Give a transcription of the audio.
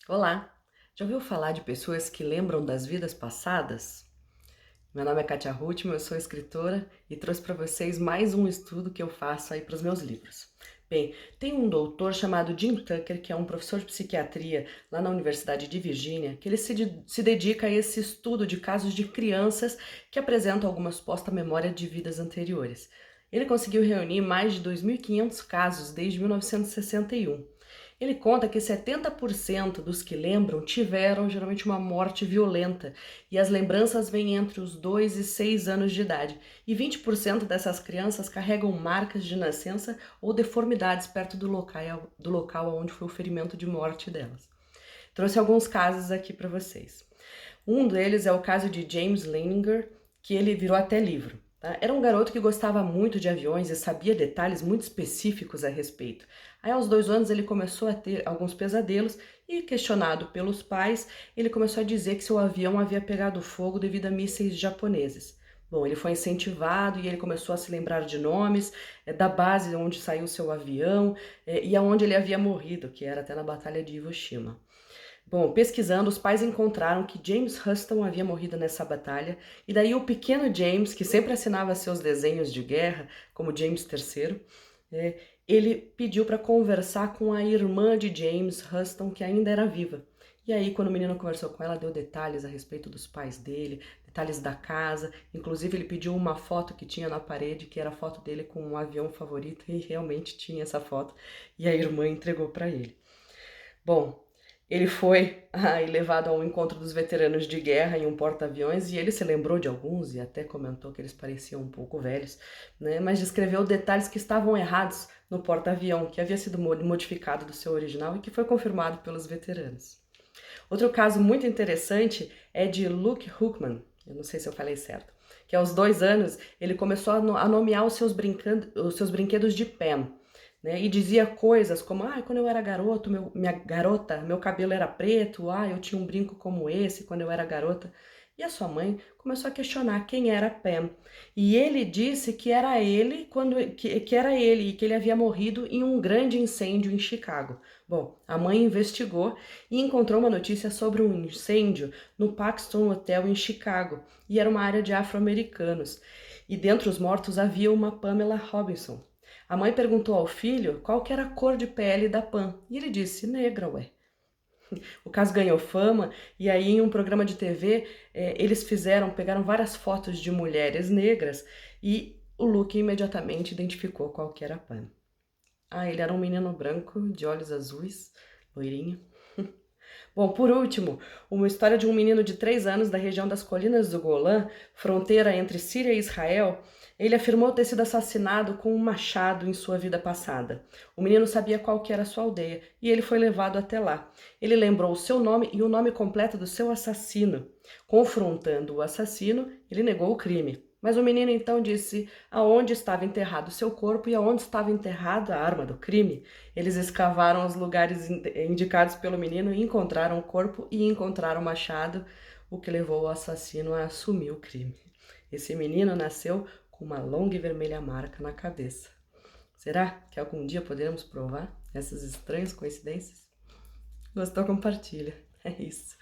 Olá! Já ouviu falar de pessoas que lembram das vidas passadas? Meu nome é Katia Ruttmann, eu sou escritora e trouxe para vocês mais um estudo que eu faço aí para os meus livros. Bem, tem um doutor chamado Jim Tucker, que é um professor de psiquiatria lá na Universidade de Virgínia, que ele se dedica a esse estudo de casos de crianças que apresentam alguma suposta memória de vidas anteriores. Ele conseguiu reunir mais de 2.500 casos desde 1961. Ele conta que 70% dos que lembram tiveram geralmente uma morte violenta e as lembranças vêm entre os 2 e 6 anos de idade. E 20% dessas crianças carregam marcas de nascença ou deformidades perto do local onde foi o ferimento de morte delas. Trouxe alguns casos aqui para vocês. Um deles é o caso de James Leininger, que ele virou até livro. Tá? Era um garoto que gostava muito de aviões e sabia detalhes muito específicos a respeito. Aí, aos 2 anos, ele começou a ter alguns pesadelos e, questionado pelos pais, ele começou a dizer que seu avião havia pegado fogo devido a mísseis japoneses. Bom, ele foi incentivado e ele começou a se lembrar de nomes, da base onde saiu seu avião e aonde ele havia morrido, que era até na Batalha de Hiroshima. Bom, pesquisando, os pais encontraram que James Huston havia morrido nessa batalha, e daí o pequeno James, que sempre assinava seus desenhos de guerra, como James III, ele pediu para conversar com a irmã de James Huston, que ainda era viva. E aí, quando o menino conversou com ela, deu detalhes a respeito dos pais dele, detalhes da casa, inclusive ele pediu uma foto que tinha na parede, que era a foto dele com um avião favorito, e realmente tinha essa foto, e a irmã entregou para ele. Bom, ele foi levado ao encontro dos veteranos de guerra em um porta-aviões e ele se lembrou de alguns e até comentou que eles pareciam um pouco velhos, né? Mas descreveu detalhes que estavam errados no porta-avião, que havia sido modificado do seu original e que foi confirmado pelos veteranos. Outro caso muito interessante é de Luke Hookman, eu não sei se eu falei certo, que aos 2 anos ele começou a nomear os seus brinquedos de Pam, né? E dizia coisas como, quando eu era garoto, minha garota, meu cabelo era preto, eu tinha um brinco como esse quando eu era garota. E a sua mãe começou a questionar quem era Pam. E ele disse que era ele que era ele e que ele havia morrido em um grande incêndio em Chicago. Bom, a mãe investigou e encontrou uma notícia sobre um incêndio no Paxton Hotel em Chicago, e era uma área de afro-americanos. E dentre os mortos havia uma Pamela Robinson. A mãe perguntou ao filho qual que era a cor de pele da Pam, e ele disse, negra, ué. O caso ganhou fama, e aí em um programa de TV, eles pegaram várias fotos de mulheres negras, e o Luke imediatamente identificou qual que era a Pam. Ele era um menino branco, de olhos azuis, loirinho. Bom, por último, uma história de um menino de 3 anos da região das Colinas do Golã, fronteira entre Síria e Israel. Ele afirmou ter sido assassinado com um machado em sua vida passada. O menino sabia qual que era a sua aldeia e ele foi levado até lá. Ele lembrou o seu nome e o nome completo do seu assassino. Confrontando o assassino, ele negou o crime. Mas o menino então disse aonde estava enterrado seu corpo e aonde estava enterrada a arma do crime. Eles escavaram os lugares indicados pelo menino e encontraram o corpo e encontraram o machado, o que levou o assassino a assumir o crime. Esse menino nasceu com uma longa e vermelha marca na cabeça. Será que algum dia poderemos provar essas estranhas coincidências? Gostou? Compartilha. É isso.